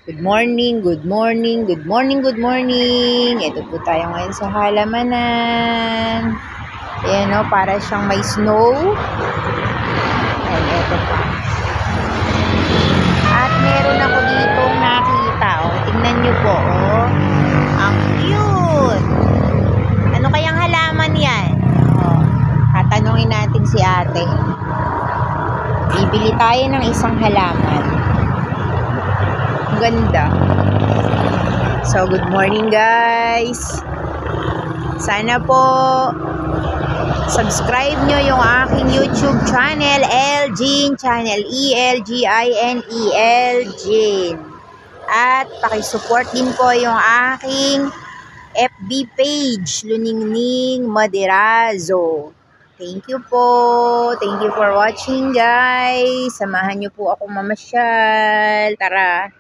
Good morning, good morning, good morning, good morning. Ito po tayo ngayon sa halamanan. Ayan o, para siyang may snow. Ayan, ito pa. At meron ako ditong nakita. O, tingnan nyo po. O, ang cute. Ano kayang halaman yan? O, tatanungin natin si ate. Bibili tayo ng isang halaman. Ganda. So, good morning guys. Sana po subscribe nyo yung aking YouTube channel, Elgin Channel, Elgin. At pakisupport din po yung aking FB page, Luningning Maderazo. Thank you po. Thank you for watching guys. Samahan nyo po akong mamasyal. Tara.